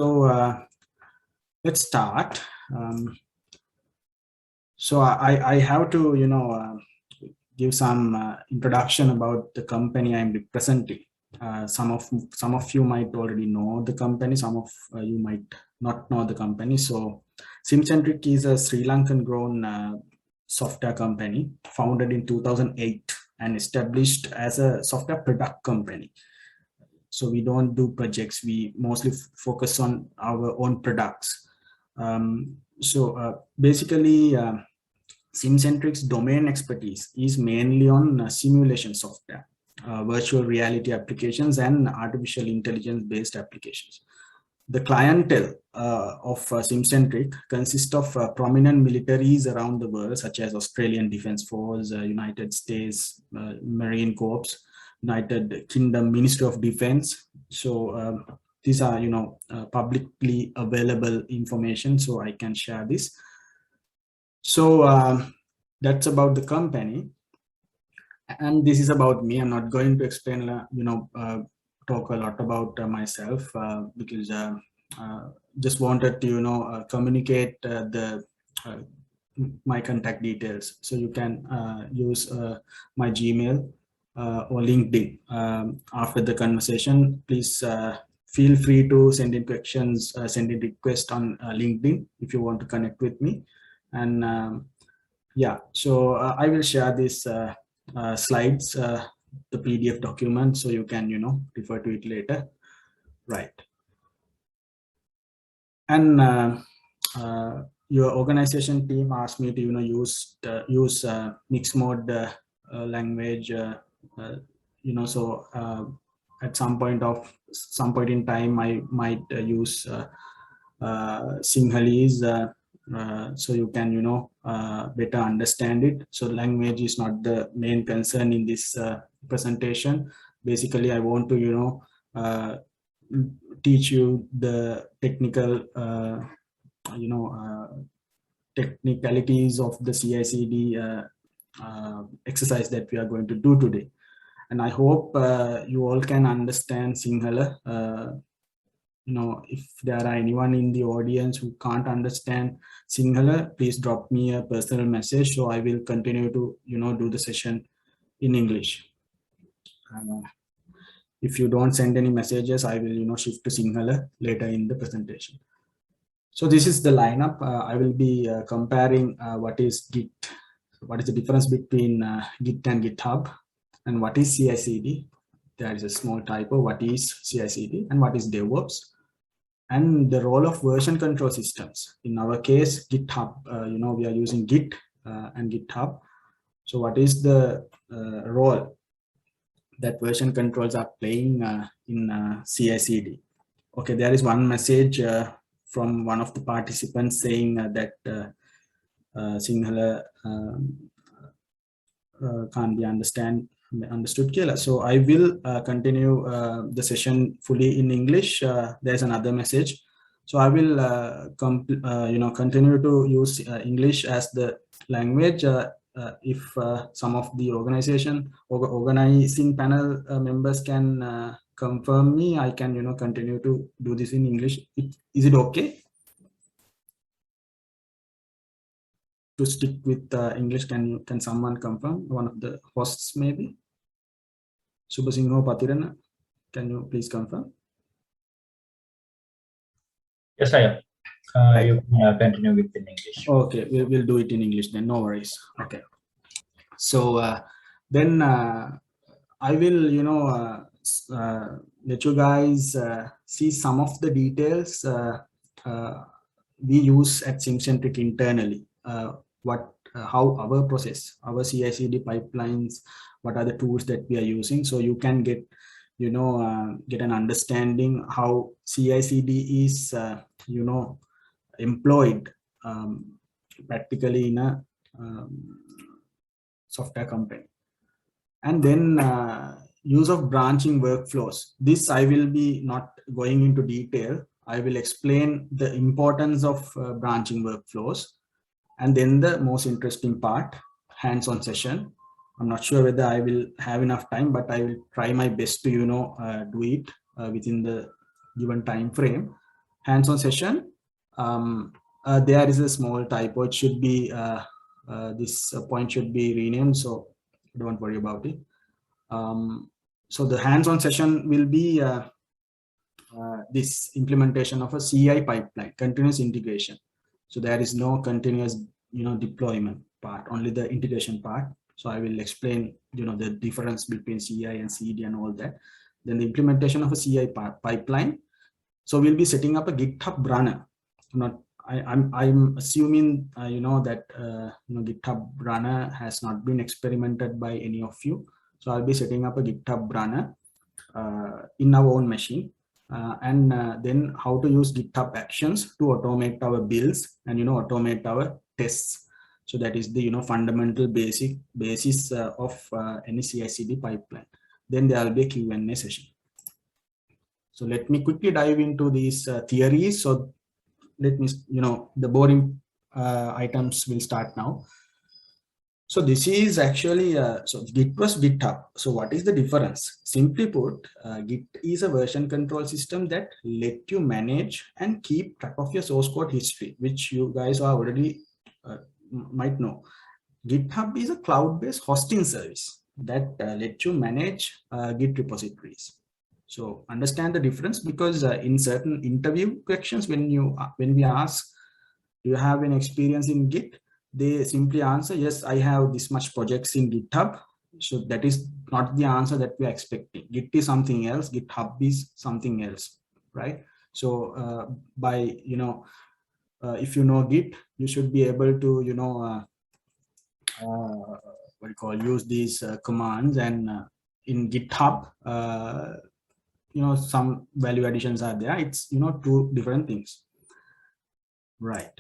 So let's start. So I have to, give some introduction about the company I'm representing. Some of you might already know the company. Some of you might not know the company. So Simcentric is a Sri Lankan grown software company founded in 2008 and established as a software product company. So we don't do projects. We mostly focus on our own products. Basically, Simcentric's domain expertise is mainly on simulation software, virtual reality applications, and artificial intelligence based applications. The clientele of Simcentric consists of prominent militaries around the world, such as Australian Defence Force, United States Marine Corps, United Kingdom Ministry of Defence. So these are, publicly available information, so I can share this. So that's about the company, and this is about me. I'm not going to explain, talk a lot about myself because just wanted to, communicate my contact details. So you can use my Gmail or LinkedIn after the conversation. Please feel free to send in questions, send in request on LinkedIn if you want to connect with me. And yeah, so I will share this slides, the PDF document, so you can, refer to it later. Right. And your organization team asked me to, use mixed mode language, so at some point in time, I might use Sinhalese, so you can, better understand it. So language is not the main concern in this presentation. Basically, I want to, teach you the technical, technicalities of the CI/CD exercise that we are going to do today. And I hope you all can understand Sinhala. If there are anyone in the audience who can't understand Sinhala, please drop me a personal message, so I will continue to, do the session in English. If you don't send any messages, I will, shift to Sinhala later in the presentation. So this is the lineup. I will be comparing what is Git, what is the difference between Git and GitHub, and what is CI/CD. There is a small typo. What is CI/CD and what is Devops, and the role of version control systems. In our case, GitHub, we are using Git and GitHub. So what is the role that version controls are playing in CI/CD? Okay, there is one message from one of the participants saying that Sinhala can't be understood. So I will continue the session fully in English. There's another message. So I will continue to use English as the language. If some of the organizing panel members can confirm me, I can continue to do this in English. Is it okay to stick with English? Can someone confirm? One of the hosts maybe. Subhasingho Patirana, can you please confirm? Yes, I am. You can continue with in English. Okay, we'll do it in English then. No worries. Okay. So then I will, let you guys see some of the details we use at Simcentric internally. How our process, our CI/CD pipelines, what are the tools that we are using, so you can get, get an understanding how CI/CD is, employed practically in a software company. And then use of branching workflows. This I will be not going into detail. I will explain the importance of branching workflows. And then the most interesting part, hands-on session. I'm not sure whether I will have enough time, but I will try my best to, do it within the given time frame. hands-on session. There is a small typo. It should be this point should be renamed, so don't worry about it. So the hands-on session will be this implementation of a CI pipeline, continuous integration. So there is no continuous, deployment part, only the integration part. So I will explain, the difference between CI and CD and all that. Then the implementation of a CI pipeline. So we'll be setting up a GitHub runner. I'm assuming that GitHub runner has not been experimented by any of you. So I'll be setting up a GitHub runner in our own machine, and then how to use GitHub actions to automate our builds and automate our tests. So that is the fundamental basis of any CI/CD pipeline. Then there will be a Q&A session. So let me quickly dive into these theories. So let me, the boring items will start now. So this is actually, so Git was GitHub. So what is the difference? Simply put, Git is a version control system that let you manage and keep track of your source code history, which you guys are already might know. GitHub is a cloud-based hosting service that let you manage Git repositories. So understand the difference, because in certain interview questions, when we ask, do you have an experience in Git? They simply answer, yes, I have this much projects in GitHub. So that is not the answer that we are expecting. Git is something else, GitHub is something else, right? So by, if you know Git, you should be able to, use these commands, and in GitHub, some value additions are there. It's, two different things, right?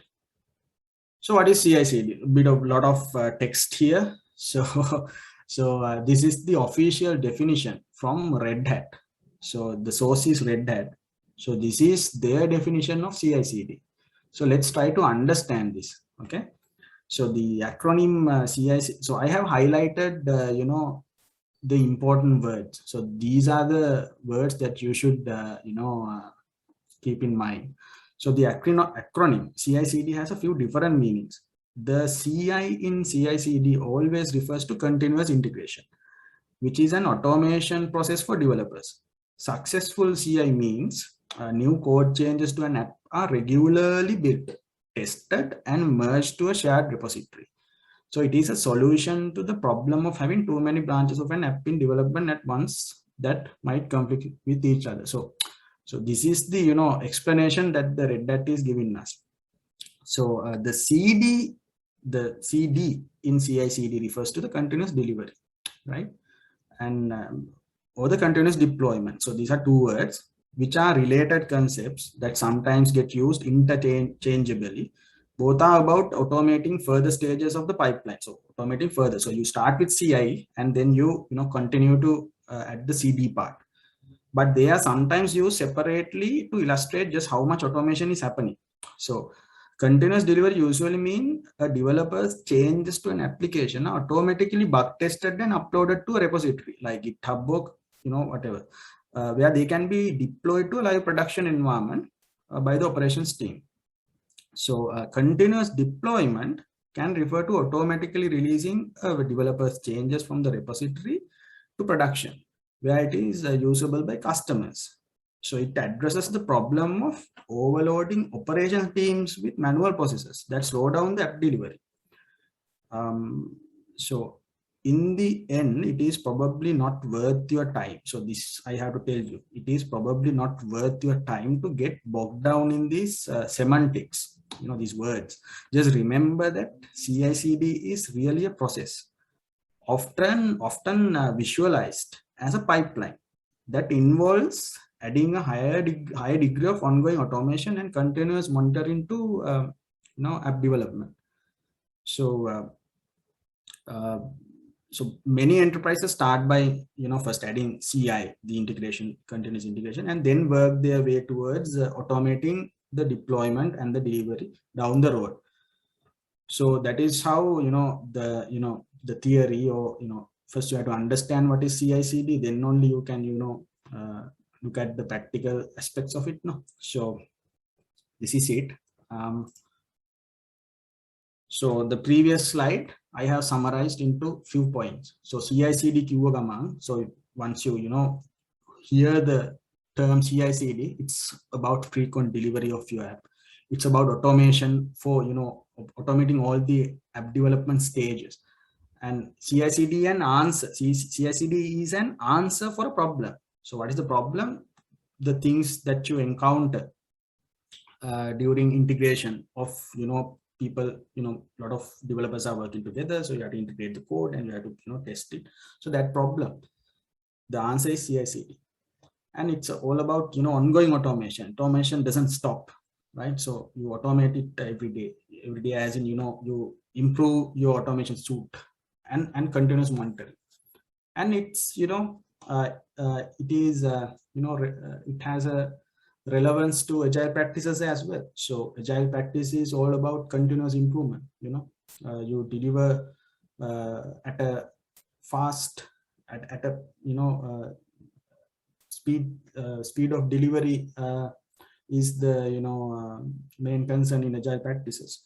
So what is CI/CD? Lot of text here. So, this is the official definition from Red Hat. So the source is Red Hat. So this is their definition of CI/CD. So let's try to understand this. Okay. So the acronym CI/CD. So I have highlighted, the important words. So these are the words that you should, keep in mind. So the acronym CI/CD has a few different meanings. The CI in CI/CD always refers to continuous integration, which is an automation process for developers. Successful CI means new code changes to an app are regularly built, tested, and merged to a shared repository. So it is a solution to the problem of having too many branches of an app in development at once that might conflict with each other. So this is the explanation that the Red Hat is giving us. So the CD in CI/CD refers to the continuous delivery, right? And or the continuous deployment. So these are two words which are related concepts that sometimes get used interchangeably. Both are about automating further stages of the pipeline. So automating further. So you start with CI and then you continue to at the CD part. But they are sometimes used separately to illustrate just how much automation is happening. So continuous delivery usually mean a developer's changes to an application are automatically bug tested and uploaded to a repository like GitHub or whatever, where they can be deployed to a live production environment by the operations team. So continuous deployment can refer to automatically releasing a developer's changes from the repository to production, where it is usable by customers. So it addresses the problem of overloading operations teams with manual processes that slow down the app delivery. So in the end, it is probably not worth your time. So this, I have to tell you, it is probably not worth your time to get bogged down in these semantics, these words. Just remember that CI/CD is really a process, often visualized as a pipeline that involves adding a higher degree of ongoing automation and continuous monitoring to app development. So so many enterprises start by first adding CI, the integration, continuous integration, and then work their way towards automating the deployment and the delivery down the road. So that is how the theory, or first you have to understand what is CI/CD, then only you can look at the practical aspects of it. No, so this is it. So the previous slide I have summarized into few points. So CI/CD queue gaman. So once you hear the term CI/CD, it's about frequent delivery of your app. It's about automation for automating all the app development stages. And CI/CD an answer. CI/CD is an answer for a problem. So what is the problem? The things that you encounter during integration of people, a lot of developers are working together, so you have to integrate the code and you have to test it. So that problem, the answer is CI/CD, and it's all about ongoing automation. Automation doesn't stop, right? So you automate it every day, as in you improve your automation suite and continuous monitoring. And it's it is it has a relevance to agile practices as well. So agile practice is all about continuous improvement. You deliver at a fast at a speed of delivery is the main concern in agile practices.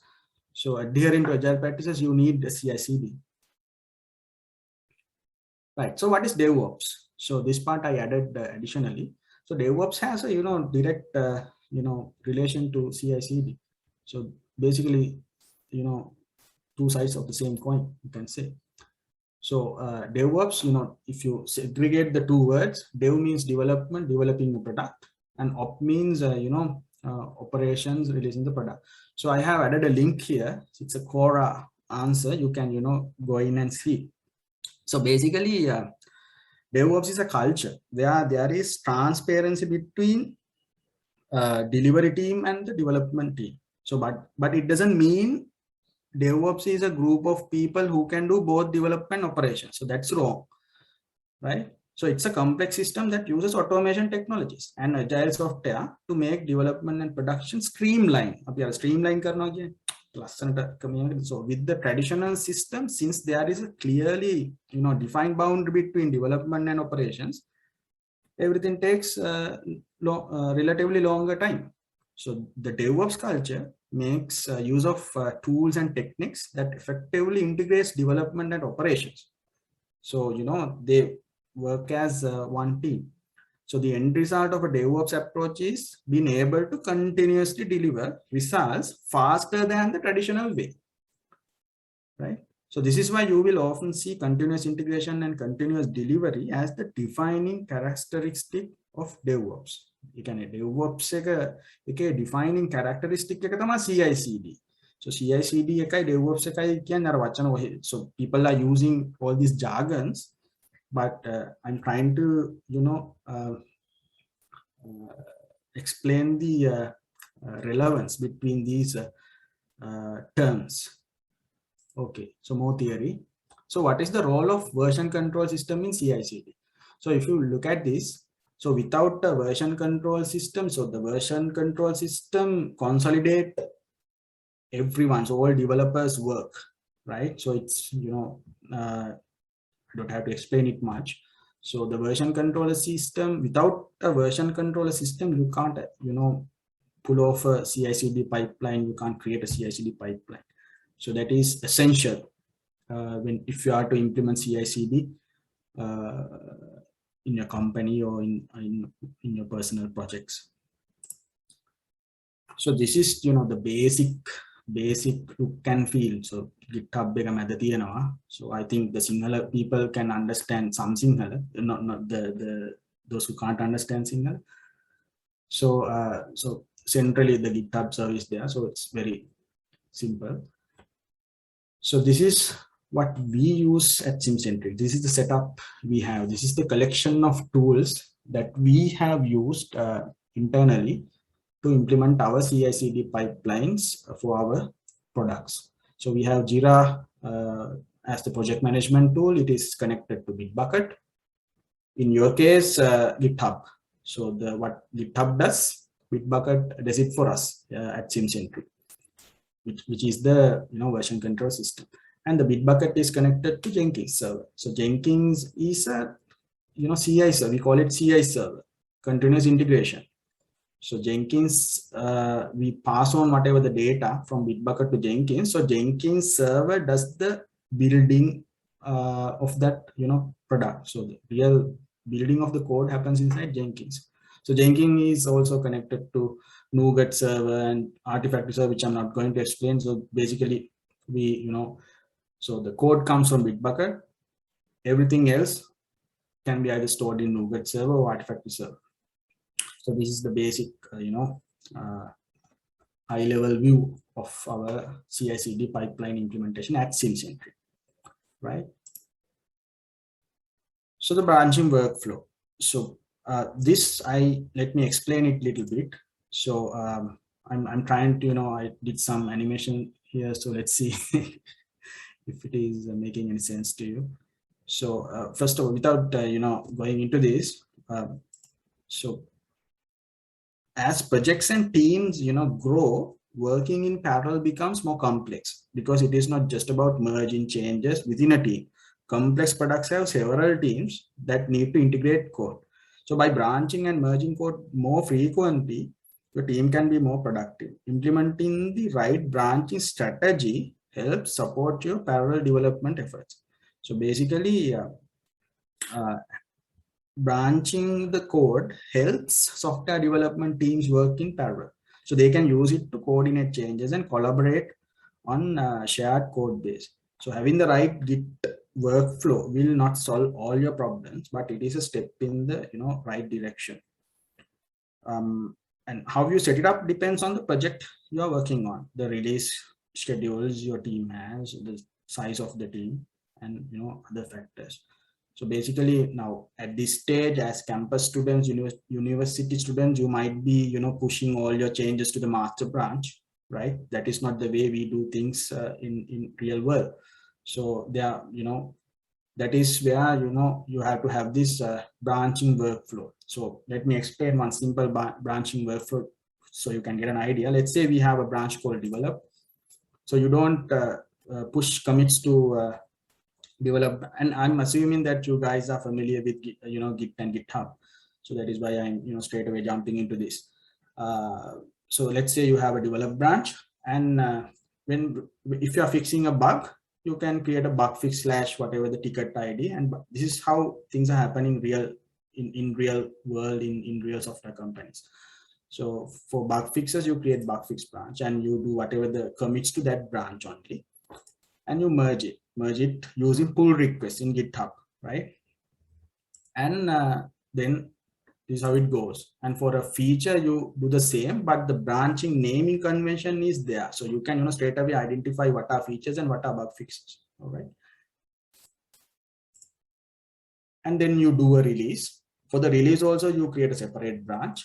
So adhering to agile practices, you need the CI/CD. Right. So what is DevOps? So this part I added additionally. So DevOps has a direct relation to CI/CD. So basically two sides of the same coin, you can say. So DevOps, if you segregate the two words, dev means development, developing a product, and op means operations, releasing the product. So I have added a link here. It's a Quora answer. You can go in and see. So basically, DevOps is a culture where there is transparency between delivery team and the development team. So, but it doesn't mean DevOps is a group of people who can do both development and operations. So that's wrong, right? So it's a complex system that uses automation technologies and agile software to make development and production streamlined. Streamline karna again. So with the traditional system, since there is a clearly defined boundary between development and operations, everything takes relatively longer time. So the DevOps culture makes use of tools and techniques that effectively integrates development and operations. So they work as one team. So the end result of a DevOps approach is being able to continuously deliver results faster than the traditional way, right? So this is why you will often see continuous integration and continuous delivery as the defining characteristic of DevOps. DevOps එක defining characteristic එක තමයි CI/CD. So CI/CD එකයි DevOps එකයි කියන්නේ අර වචන ඔහේ. So people are using all these jargons, but I'm trying to explain the relevance between these terms. Okay, so more theory. So what is the role of version control system in CI/CD? So if you look at this, so without a version control system, so the version control system consolidate everyone's, all developers work, right? So it's I don't have to explain it much. So the version controller system, without a version controller system, you can't pull off a CI/CD pipeline. You can't create a CI/CD pipeline. So that is essential if you are to implement CI/CD in your company or in your personal projects. So this is the basic look and feel. So GitHub එක මැද තියෙනවා. So I think the Sinhala people can understand some Sinhala, not those who can't understand Sinhala. So so centrally the GitHub service there. So it's very simple. So this is what we use at Simcentric. This is the setup we have. This is the collection of tools that we have used internally to implement our CI/CD pipelines for our products. So we have Jira as the project management tool. It is connected to Bitbucket. In your case, GitHub. So what GitHub does, Bitbucket does it for us at Simcentric, which is the version control system. And the Bitbucket is connected to Jenkins server. So Jenkins is a CI server. We call it CI server, continuous integration. So Jenkins, we pass on whatever the data from Bitbucket to Jenkins. So Jenkins server does the building of that, product. So the real building of the code happens inside Jenkins. So Jenkins is also connected to NuGet server and Artifactory server, which I'm not going to explain. So basically, so the code comes from Bitbucket. Everything else can be either stored in NuGet server or Artifactory server. So this is the basic, high-level view of our CI/CD pipeline implementation at Simcentric, right? So the branching workflow. So let me explain it a little bit. So I'm trying to, I did some animation here. So let's see if it is making any sense to you. So first of all, without going into this, so as projects and teams grow, working in parallel becomes more complex, because it is not just about merging changes within a team. Complex products have several teams that need to integrate code. So by branching and merging code more frequently, your team can be more productive. Implementing the right branching strategy helps support your parallel development efforts. So basically, branching the code helps software development teams work in parallel. So they can use it to coordinate changes and collaborate on shared code base. So having the right Git workflow will not solve all your problems, but it is a step in the right direction. And how you set it up depends on the project you are working on, the release schedules your team has, the size of the team, and other factors. So basically, now at this stage, as campus students, university students, you might be pushing all your changes to the master branch, right? That is not the way we do things in real world. So there, that is where you have to have this branching workflow. So let me explain one simple branching workflow so you can get an idea. Let's say we have a branch called develop. So you don't push commits to develop, and I'm assuming that you guys are familiar with Git and GitHub. So that is why I'm straight away jumping into this. So let's say you have a develop branch, and if you are fixing a bug, you can create a bug fix / whatever the ticket ID, and this is how things are happening in real world in real software companies. So for bug fixes, you create bug fix branch and you do whatever the commits to that branch only, and you merge it using pull requests in GitHub, right? And then this is how it goes. And for a feature, you do the same, but the branching naming convention is there. So you can straight away identify what are features and what are bug fixes. All right. And then you do a release. For the release also, you create a separate branch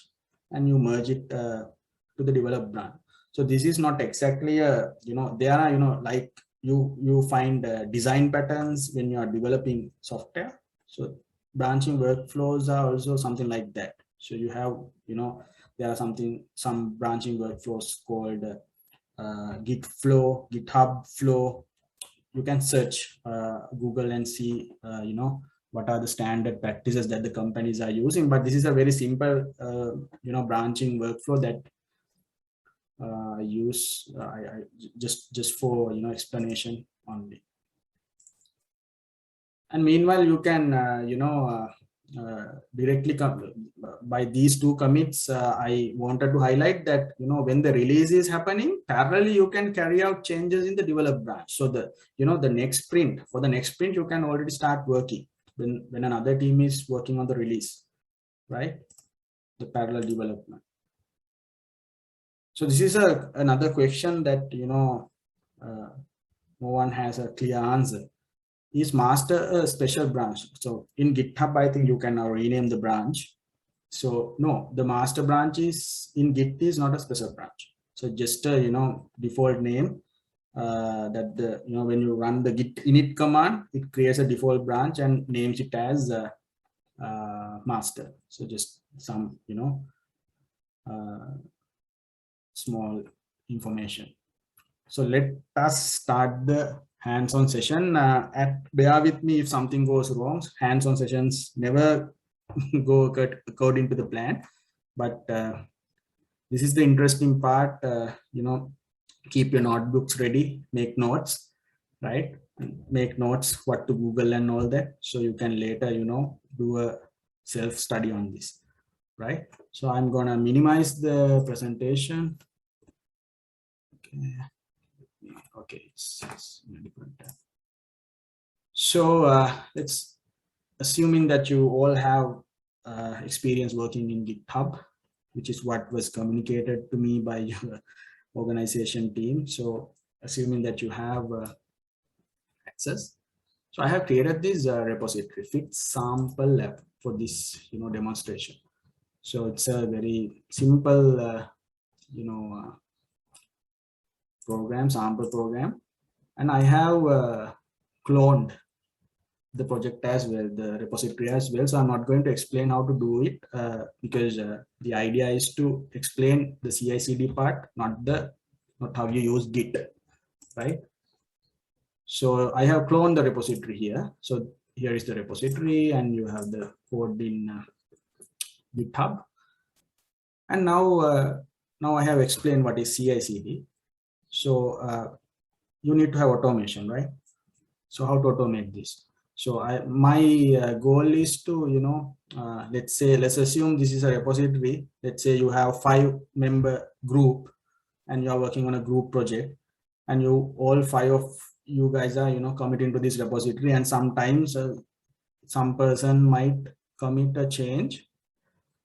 and you merge it to the develop branch. So this is not exactly a, there are, like you find design patterns when you are developing software. So branching workflows are also something like that. So you have, there are some branching workflows called Git flow, GitHub flow. You can search Google and see, what are the standard practices that the companies are using. But this is a very simple, branching workflow that I use just for explanation only. And meanwhile, you can directly come by these two commits. I wanted to highlight that when the release is happening, parallelly you can carry out changes in the develop branch. So the the next sprint, for the next sprint, you can already start working when another team is working on the release, right? The parallel development. So this is another question that no one has a clear answer. Is master a special branch? So in GitHub, I think you can now rename the branch. So no, the master branch is in Git is not a special branch. So just a default name that the when you run the git init command, it creates a default branch and names it as master. So just some small information. So let us start the hands-on session. Bear with me if something goes wrong. Hands-on sessions never go according to the plan, but This is the interesting part. Keep your notebooks ready, make notes, right? Make notes what to Google and all that, so you can later, do a self-study on this, right? So I'm gonna minimize the presentation. Okay, it's in a different tab. So let's assuming that you all have experience working in GitHub, which is what was communicated to me by your organization team. So assuming that you have access, so I have created this repository fit sample lab for this demonstration. So it's a very simple sample program, and I have cloned the project as well, the repository as well. So I'm not going to explain how to do it because the idea is to explain the CI/CD part, not how you use Git, right? So I have cloned the repository here. So here is the repository, and you have the code in GitHub. And now I have explained what is CI/CD. So you need to have automation, right? So how to automate this? So my goal is to, let's assume this is a repository. Let's say you have 5-member group and you are working on a group project, and all 5 of you guys are, committing to this repository, and sometimes some person might commit a change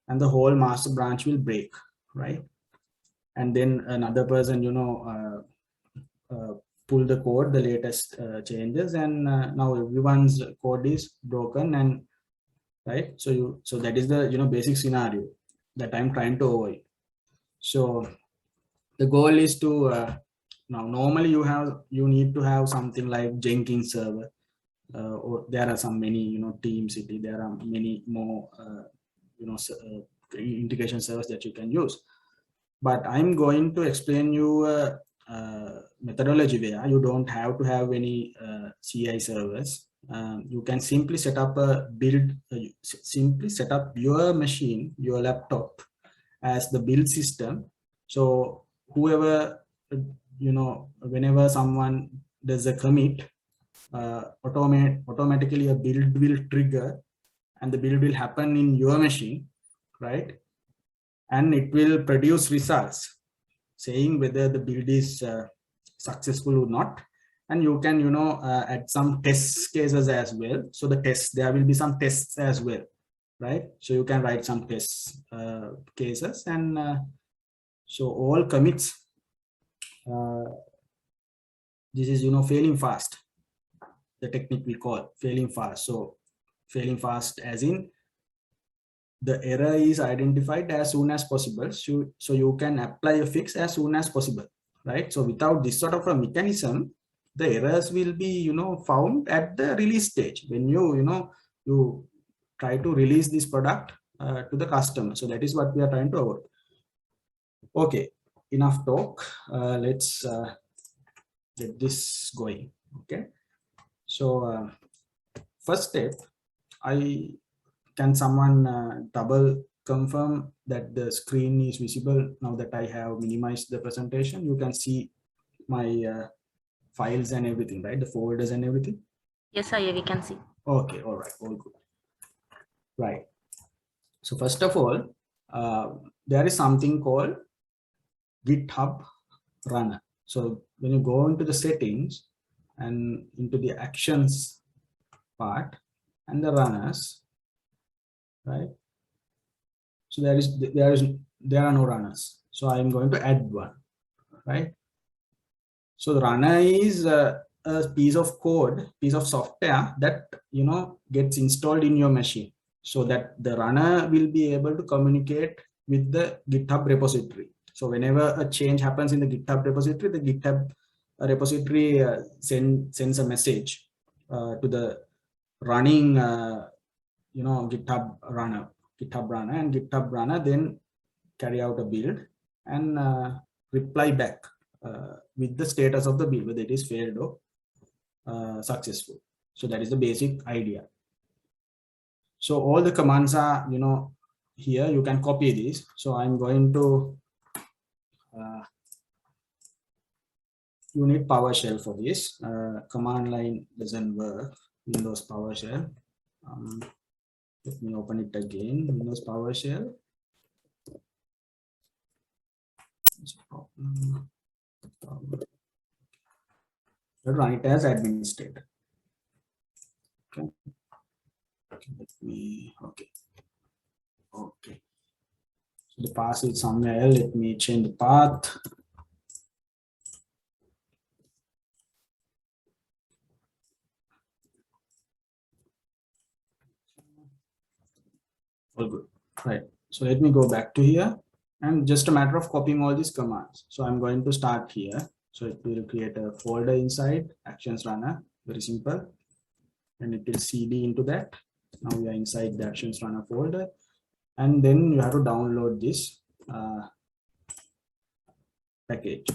and the whole master branch will break, right? And then another person, pull the code, the latest changes, and now everyone's code is broken, and right. So that is the basic scenario that I'm trying to avoid. So the goal is to now normally you need to have something like Jenkins server, or there are many TeamCity. There are many more integration servers that you can use. But I'm going to explain you methodology where you don't have to have any CI servers. You can simply set up a build, simply set up your machine, your laptop as the build system. So whoever, whenever someone does a commit, automatically a build will trigger, and the build will happen in your machine, right? And it will produce results saying whether the build is successful or not. And you can add some test cases as well. So there will be some tests as well, right? So you can write some test cases, and so all commits, this is failing fast, the technique we call failing fast. So failing fast as in the error is identified as soon as possible, so you can apply a fix as soon as possible, right? So without this sort of a mechanism, the errors will be found at the release stage when you try to release this product to the customer. So that is what we are trying to avoid. Okay, enough talk. Let's get this going. Okay, so first step, can someone double confirm that the screen is visible now that I have minimized the presentation? You can see my files and everything, right? The folders and everything. Yes, sir, we can see. Okay, all right, all good. Right. So first of all, there is something called GitHub runner. So when you go into the settings and into the actions part and the runners, right? So there are no runners. So I'm going to add one, right? So the runner is a piece of code, piece of software that gets installed in your machine, so that the runner will be able to communicate with the GitHub repository. So whenever a change happens in the GitHub repository, the GitHub repository sends a message to the running GitHub runner, and GitHub runner then carry out a build and reply back with the status of the build, whether it is failed or successful. So that is the basic idea. So all the commands are here. You can copy this. So I'm going to you need PowerShell for this. Command line doesn't work. Windows PowerShell. Let me open it again. Windows PowerShell. Run it as administrator. Okay. Let me. Okay. Okay. So the path is somewhere else. Let me change the path. All good. Right. So let me go back to here, and just a matter of copying all these commands. So I'm going to start here. So it will create a folder inside actions runner. Very simple. And it will cd into that. Now we are inside the actions runner folder, and then you have to download this package.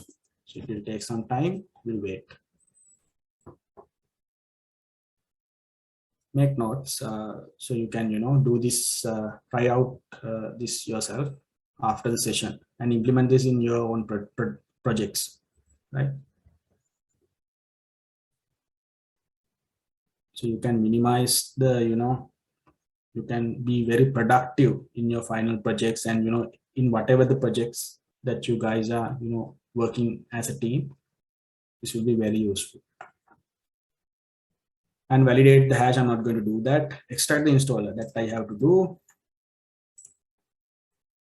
So it will take some time. We'll wait. Make notes so you can do this, try out this yourself after the session and implement this in your own projects, right? So you can minimize the you can be very productive in your final projects, and in whatever the projects that you guys are working as a team. This will be very useful. And validate the hash. I'm not going to do that. Extract the installer, that I have to do.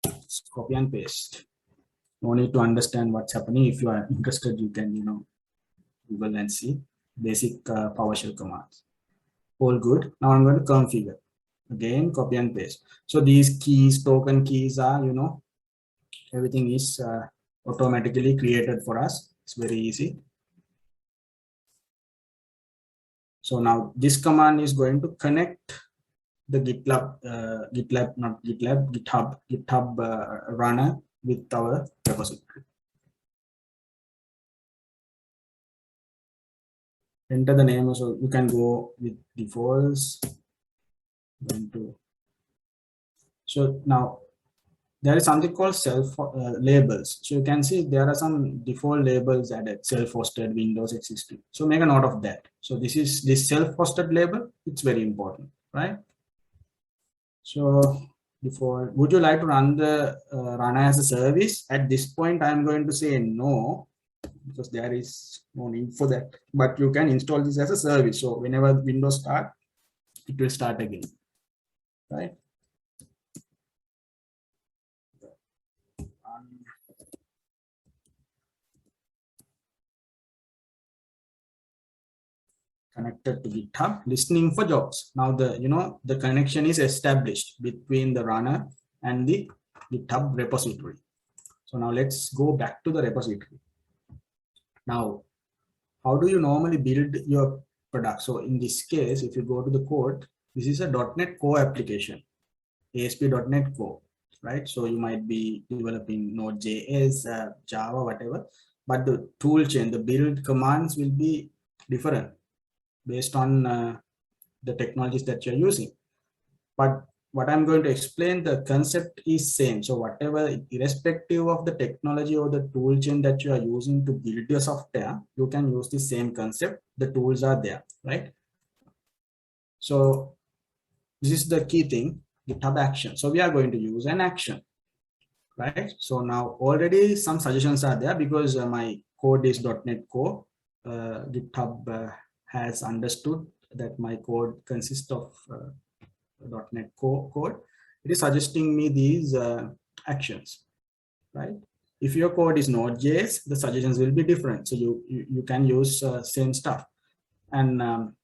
Just copy and paste. No need to understand what's happening. If you are interested, you can Google and see basic PowerShell commands. All good. Now I'm going to configure. Again, copy and paste. So these keys, token keys are everything is automatically created for us. It's very easy. So now this command is going to connect the GitHub runner with our repository. Enter the name, so you can go with defaults. So now there is something called self labels. So you can see there are some default labels added: self-hosted, Windows XP. So make a note of that. So this self-hosted label, it's very important, right? So default, would you like to run the runner as a service? At this point, I'm going to say no, because there is no need for that. But you can install this as a service. So whenever Windows start, it will start again, right? Connected to GitHub, listening for jobs. Now the connection is established between the runner and the GitHub repository. So now let's go back to the repository. Now, how do you normally build your product? So in this case, if you go to the code, this is a .NET Core application, ASP.NET Core, right? So you might be developing Node.js, Java, whatever, but the toolchain, the build commands will be different based on the technologies that you're using. But what I'm going to explain, the concept is same. So whatever, irrespective of the technology or the toolchain that you are using to build your software, you can use the same concept. The tools are there, right? So this is the key thing, GitHub action. So we are going to use an action, right? So now already some suggestions are there because my code is .NET Core. GitHub has understood that my code consists of .NET Core code. It is suggesting me these actions, right? If your code is Node.js, the suggestions will be different. So you can use same stuff. And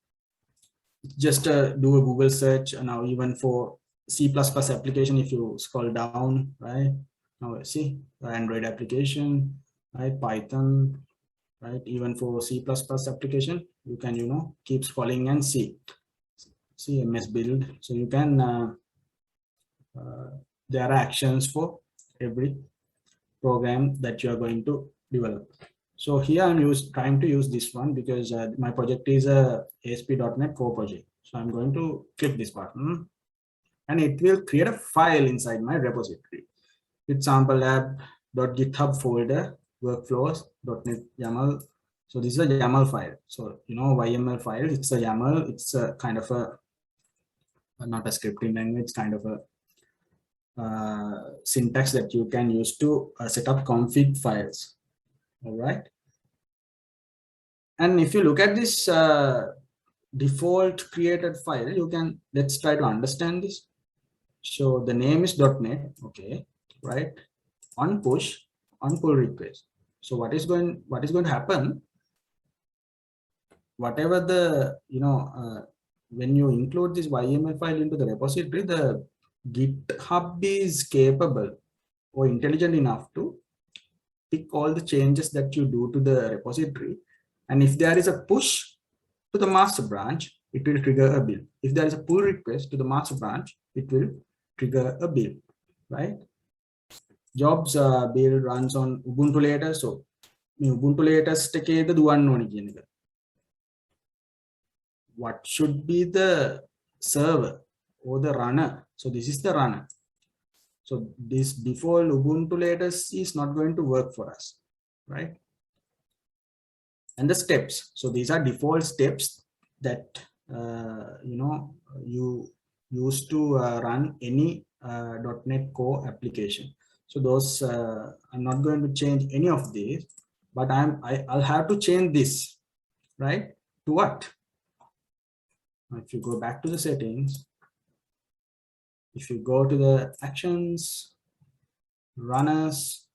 just do a Google search now, even for C++ application, if you scroll down, right? Now see Android application, right? Python, right? Even for C++ application, you can keep scrolling and see MS build. So you can there are actions for every program that you are going to develop. So here I'm trying to use this one because my project is a ASP.NET Core project. So I'm going to click this button, and it will create a file inside my repository with sample lab .github folder, workflows.net YAML. So this is a YAML file. So, you know, YML file, it's a YAML, it's a kind of a, not a scripting language, kind of a syntax that you can use to set up config files. All right. And if you look at this default created file, you can, let's try to understand this. So the name is .NET, okay, right? On push, on pull request. So what is going to happen? Whatever the, you know, when you include this YML file into the repository, the GitHub is capable or intelligent enough to pick all the changes that you do to the repository. And if there is a push to the master branch, it will trigger a build. If there is a pull request to the master branch, it will trigger a build, right? Jobs build runs on Ubuntu latest. So Ubuntu latest එකේද දුවන්න ඕනේ කියන එක. What should be the server or the runner? So this is the runner. So this default Ubuntu latest is not going to work for us, right? And the steps. So these are default steps that you know, you use to run any .NET Core application. So those I'm not going to change any of these, but I'll have to change this, right? To what? If you go back to the settings, if you go to the actions, runners,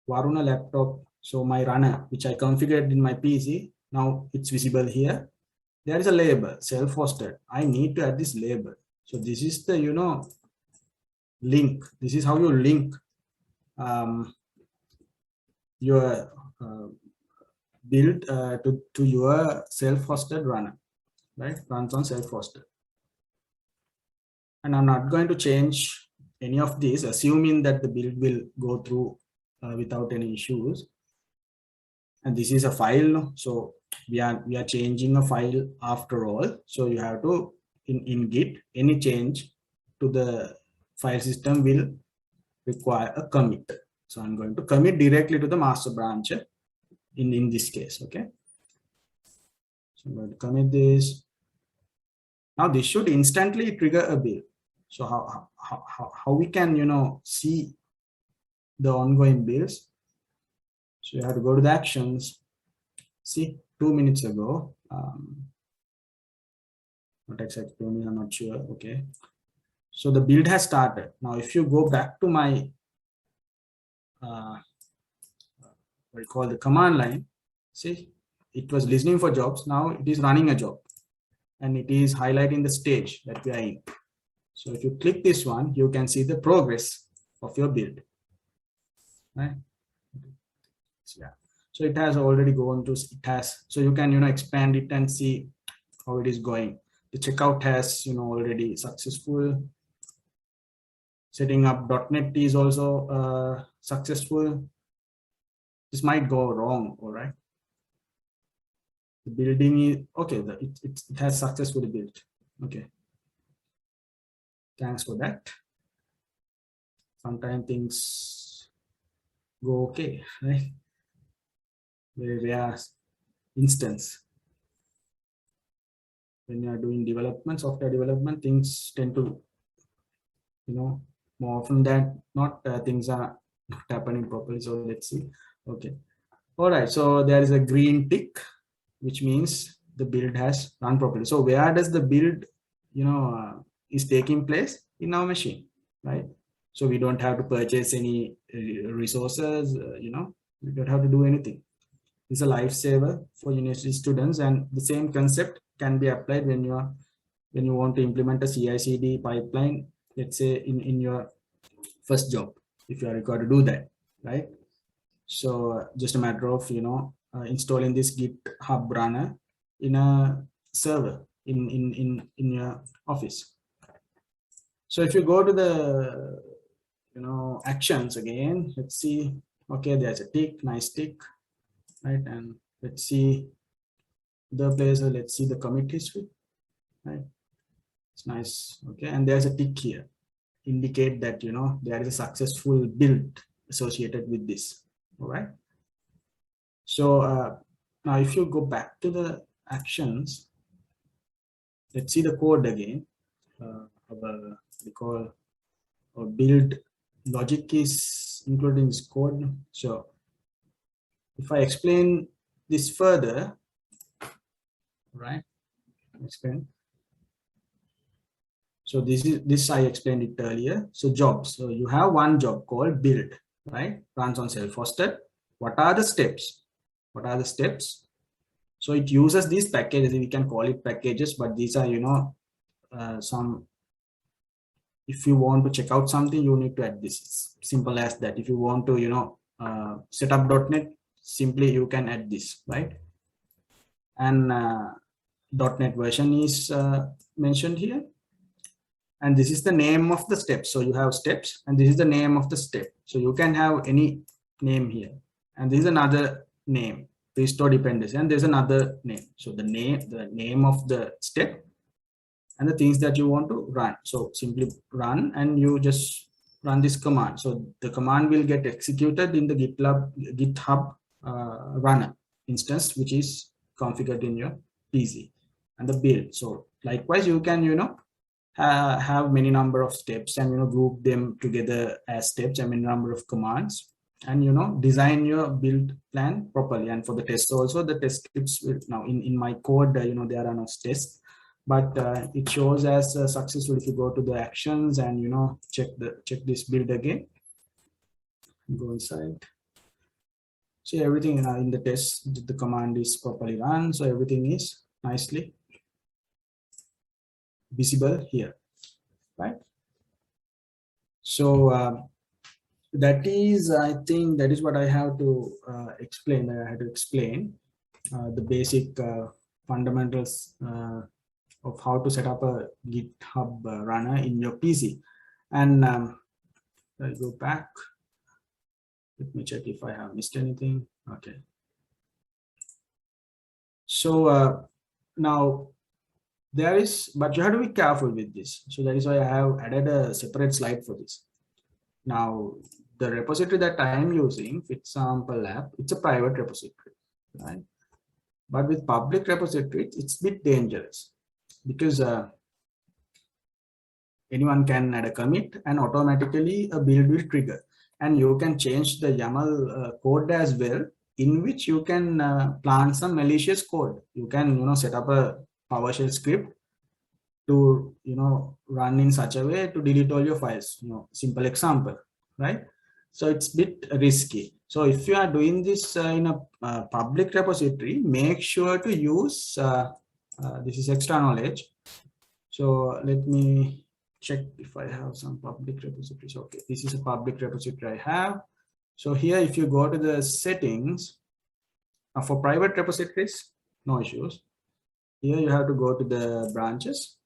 Waruna laptop. So my runner, which I configured in my PC, now it's visible here. There is a label, self-hosted. I need to add this label. So this is the, you know, link. This is how you link your build to your self-hosted runner, right? Runs on self-hosted. And I'm not going to change any of these, assuming that the build will go through without any issues. And this is a file, so we are changing a file after all. So you have to in Git, any change to the file system will require a commit. So I'm going to commit directly to the master branch in this case. Okay, so I'm going to commit this. Now this should instantly trigger a build. So how we can, you know, see the ongoing builds? So you have to go to the actions. See, 2 minutes ago, not exactly 2 minutes, I'm not sure. Okay, so the build has started. Now if you go back to my what you call the command line, see, it was listening for jobs. Now it is running a job, and it is highlighting the stage that we are in. So if you click this one, you can see the progress of your build, right? Yeah, so it has already gone to, it has, so you can, you know, expand it and see how it is going. The checkout has, you know, already successful. Setting up .NET is also successful. This might go wrong. All right, the building is okay. It has successfully built. Okay, thanks for that. Sometimes things go okay, right? Very rare instance. When you are doing development, software development, things tend to, you know, more often than not, things are not happening properly. So let's see. Okay, all right, so there is a green tick, which means the build has run properly. So where does the build, you know, is taking place? In our machine, right? So we don't have to purchase any resources, you know, we don't have to do anything. It's a lifesaver for university students, and the same concept can be applied when you want to implement a CI/CD pipeline, let's say in your first job, if you are required to do that, right? So just a matter of, you know, installing this GitHub runner in a server in your office. So if you go to the, you know, actions again, let's see. Okay, there's a tick, nice tick, right? And let's see the place. Let's see the commit history, right? It's nice. Okay, and there's a tick here, indicate that, you know, there is a successful build associated with this. All right. So now if you go back to the actions, let's see the code again. Our we call our build logic is included in this code. So if I explain this further, right? Explain. So this I explained it earlier. So jobs. So you have one job called build, right? Runs on self-hosted. What are the steps? What are the steps? So it uses these packages. We can call it packages, but these are, you know, some. If you want to check out something, you need to add this. It's simple as that. If you want to, you know, set up .NET, simply you can add this, right? And .NET version is mentioned here. And this is the name of the step. So you have steps, and this is the name of the step. So you can have any name here. And this is another name, restore dependency, and there's another name. So the name of the step and the things that you want to run. So simply run, and you just run this command. So the command will get executed in the GitHub runner instance, which is configured in your PC, and the build. So likewise, you can, you know, have many number of steps and, you know, group them together as steps. I mean, number of commands, and, you know, design your build plan properly. And for the tests also, the test scripts will, now in my code, you know, there are no tests, but it shows as successful if you go to the actions and, you know, check this build again. Go inside. See everything in the test, the command is properly run, so everything is nicely visible here, right? So that is, I think that is what I have to explain. I had to explain the basic fundamentals of how to set up a GitHub runner in your PC. And I'll go back. Let me check if I have missed anything. Okay. So now there is, but you have to be careful with this. So that is why I have added a separate slide for this. Now, the repository that I am using, Fit Sample App, it's a private repository, right? But with public repository, it's a bit dangerous, because anyone can add a commit and automatically a build will trigger. And you can change the YAML code as well, in which you can plant some malicious code. You can, you know, set up a PowerShell script to, you know, run in such a way to delete all your files, you know, simple example, right? So it's a bit risky. So if you are doing this in a public repository, make sure to use, this is extra knowledge. So let me check if I have some public repositories. Okay, this is a public repository I have. So here, if you go to the settings for private repositories, no issues. Here you have to go to the branches,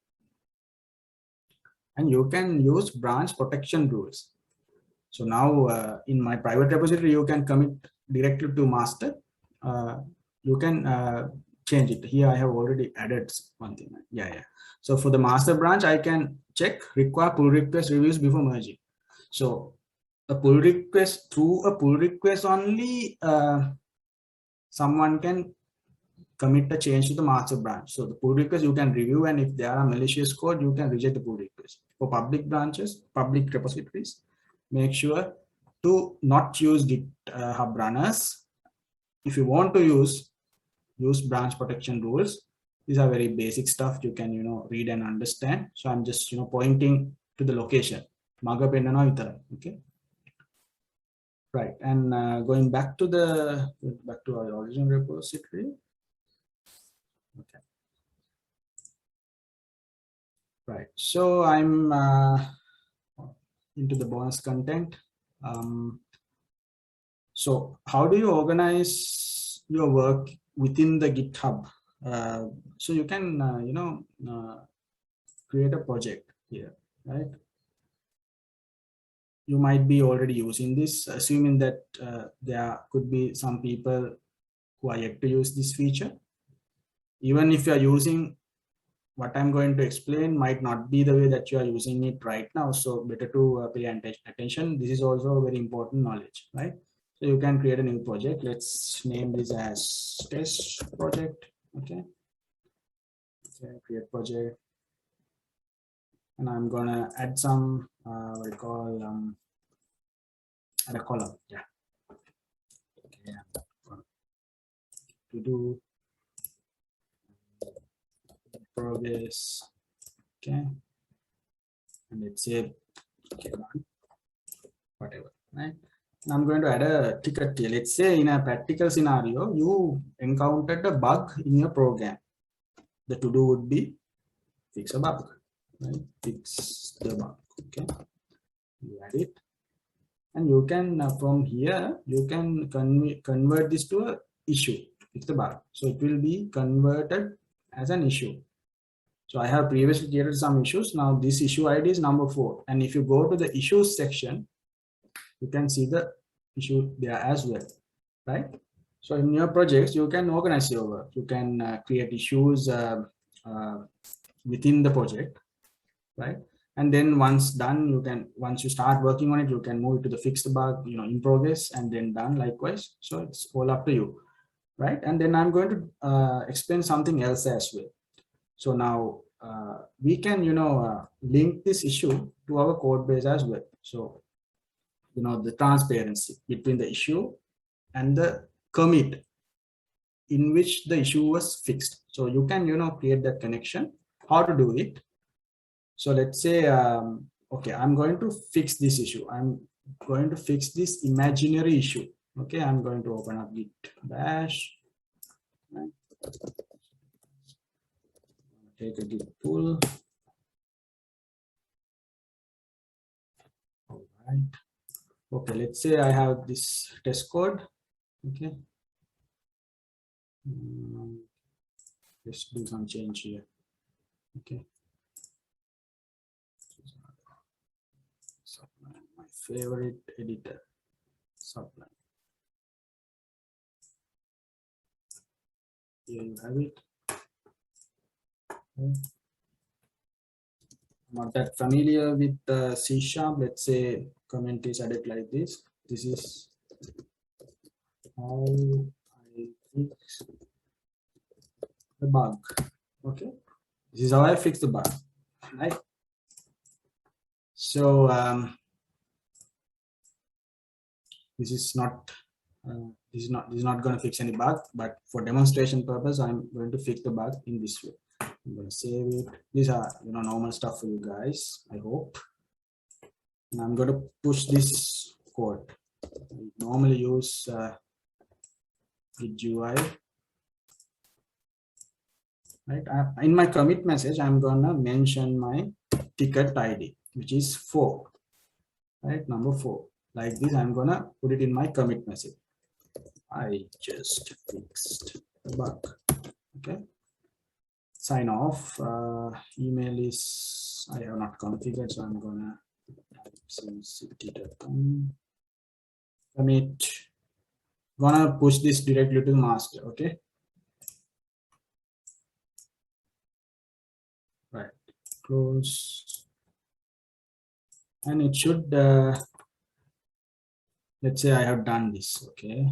and you can use branch protection rules. So now in my private repository, you can commit directly to master. You can change it. Here I have already added one thing. Yeah. So for the master branch, I can check require pull request reviews before merging. So a pull request, through a pull request only, someone can commit a change to the master branch. So the pull request you can review, and if there are malicious code, you can reject the pull request. For public branches, public repositories, make sure to not use GitHub runners. If you want to use branch protection rules. These are very basic stuff you can, you know, read and understand. So I'm just, you know, pointing to the location. Okay. Right, and going back to our origin repository. Okay. Right, so I'm into the bonus content. So how do you organize your work within the GitHub? So you can, you know, create a project here, right? You might be already using this, assuming that there could be some people who are yet to use this feature. Even if you are using what I'm going to explain might not be the way that you are using it right now. So better to pay attention. This is also very important knowledge, right? So you can create a new project. Let's name this as test project. Okay. Create project. And I'm gonna add some what we call add a column. Yeah. Okay. To do progress. Okay. And let's say okay, whatever, right? And I'm going to add a ticket here. Let's say in a practical scenario, you encountered a bug in your program. The to do would be fix a bug, right? Fix the bug. Okay. You add it. And you can from here you can convert this to a issue. Fix the bug, so it will be converted as an issue. So I have previously created some issues. Now this issue ID is number 4, and if you go to the issues section, you can see the issue there as well, right? So in your projects you can organize your work. You can create issues within the project, right? And then once done, once you start working on it, you can move it to the fixed bug, in progress, and then done likewise. So it's all up to you, right? And then I'm going to explain something else as well. So now we can link this issue to our code base as well. So the transparency between the issue and the commit in which the issue was fixed. So you can create that connection. How to do it? So let's say okay, I'm going to fix this issue. I'm going to fix this imaginary issue. Okay, I'm going to open up Git bash, right? Take a Git pull. All right. Okay, let's say I have this test code. Okay. Let's do some change here. Okay. Sublime, my favorite editor, Sublime. Here you have it. Okay. I'm not that familiar with C#. Let's say comment is added like this. This is how I fix the bug. Okay, this is how I fix the bug, right? So this is not going to fix any bug, but for demonstration purpose, I'm going to fix the bug in this way. I'm going to save it. These are normal stuff for you guys, I hope. And I'm going to push this code. I normally use Git UI. Right. In my commit message, I'm gonna mention my ticket ID, which is 4. Right, number 4. Like this, I'm gonna put it in my commit message. I just fixed the bug. Okay. Sign off. Email is I have not configured, so I'm gonna type Simcentric.com. Commit. Gonna push this directly to the master. Okay. Right. Close. And it should. Let's say I have done this. Okay.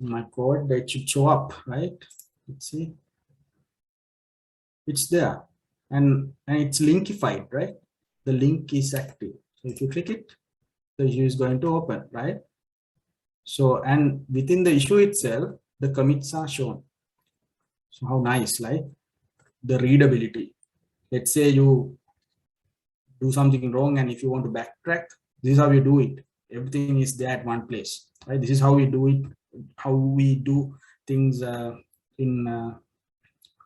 In my code, it should show up, right? Let's see. It's there, and it's linkified, right? The link is active. So if you click it, the issue is going to open, right? So, and within the issue itself, the commits are shown. So how nice, like the readability. Let's say you do something wrong, and if you want to backtrack, this is how you do it. Everything is there at one place, right? This is how we do it, how we do things in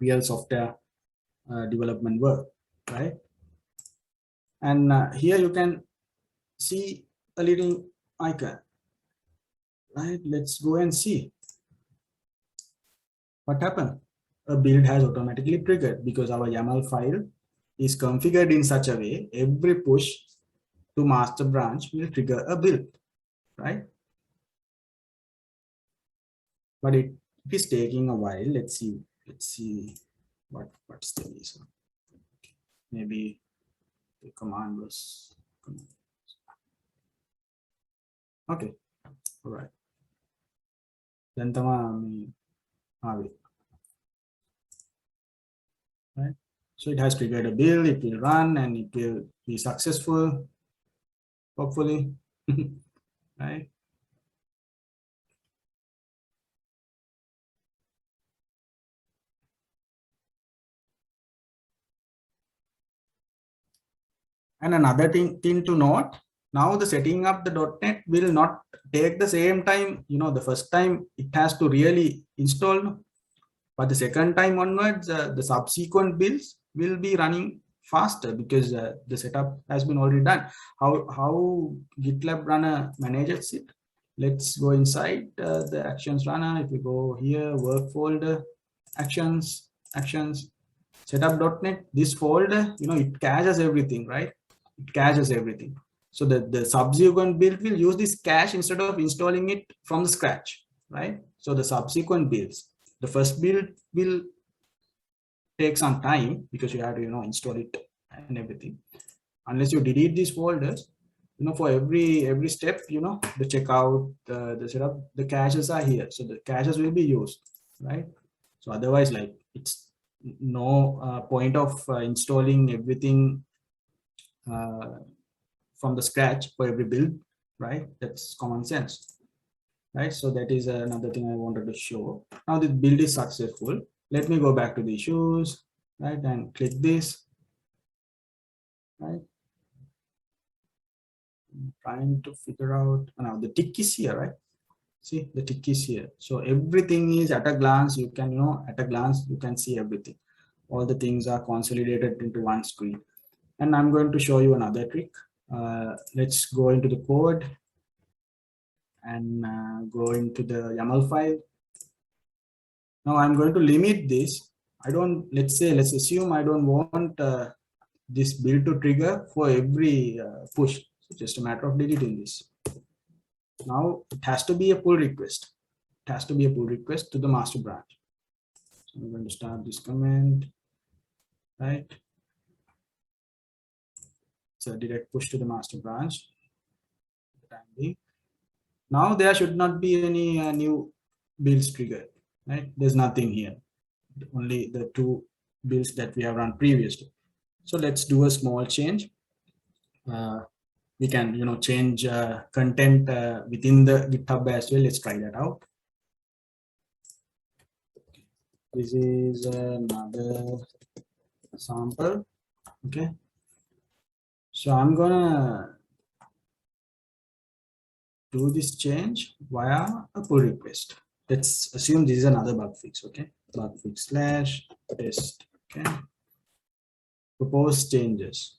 real software development work, right? And here you can see a little icon, right? Let's go and see what happened. A build has automatically triggered because our YAML file is configured in such a way every push to master branch will trigger a build, right? But it is taking a while. Let's see What's the reason? Maybe the command was okay. All right. Then right. So it has triggered a build, it will run and it will be successful, hopefully. Right. And another thing to note, now the setting up the .NET will not take the same time. The first time it has to really install, but the second time onwards, the subsequent builds will be running faster because the setup has been already done. How GitLab runner manages it? Let's go inside the actions runner. If we go here, work folder, actions, setup.NET, this folder, it caches everything, right? It caches everything. So the subsequent build will use this cache instead of installing it from the scratch, right? So the subsequent builds, the first build will take some time because you have to, install it and everything. Unless you delete these folders, for every step, the checkout, the setup, the caches are here. So the caches will be used, right? So otherwise, like, it's no point of installing everything from the scratch for every build, right? That's common sense, right? So that is another thing I wanted to show. Now the build is successful. Let me go back to the issues, right? And click this, right? I'm trying to figure out now the tick is here, right? See, the tick is here. So everything is at a glance. You can, at a glance, you can see everything. All the things are consolidated into one screen. And I'm going to show you another trick. Let's go into the code and go into the YAML file. Now I'm going to limit this. Let's assume I don't want this build to trigger for every push. So just a matter of deleting this. Now it has to be a pull request. It has to be a pull request to the master branch. So I'm going to start this command, right? So direct push to the master branch. Now there should not be any new builds triggered, right? There's nothing here, only the two builds that we have run previously. So let's do a small change. We can, change content within the GitHub as well. Let's try that out. This is another sample. Okay. So I'm gonna do this change via a pull request. Let's assume this is another bug fix. Okay. Bug fix / test. Okay. Propose changes.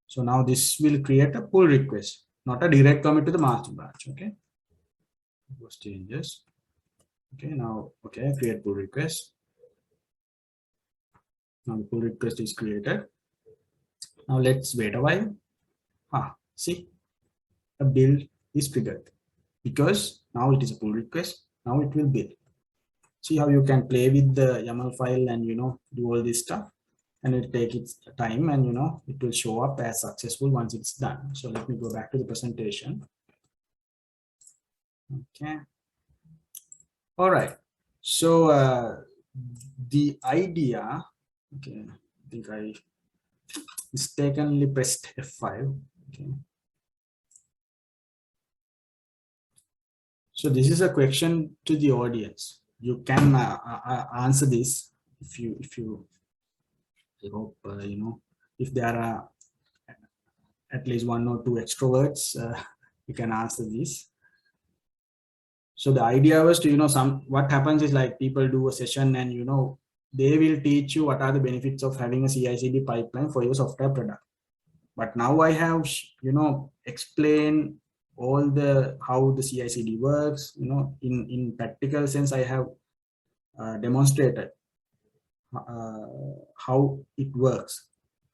So now this will create a pull request, not a direct commit to the master branch. Okay. Propose changes. Okay. Now, okay, create pull request. Now the pull request is created. Now let's wait a while. See, a build is triggered because now it is a pull request. Now it will build. See how you can play with the YAML file and do all this stuff, and it will take its time, and it will show up as successful once it's done. So let me go back to the presentation. Okay. All right. So the idea. Okay, I think I mistakenly pressed F5. Okay. So this is a question to the audience. You can answer this if you. I hope if there are at least one or two extroverts, you can answer this. So the idea was to what happens is, like, people do a session and they will teach you what are the benefits of having a CI/CD pipeline for your software product. But now I have explained all how the CI/CD works. In practical sense, I have demonstrated how it works.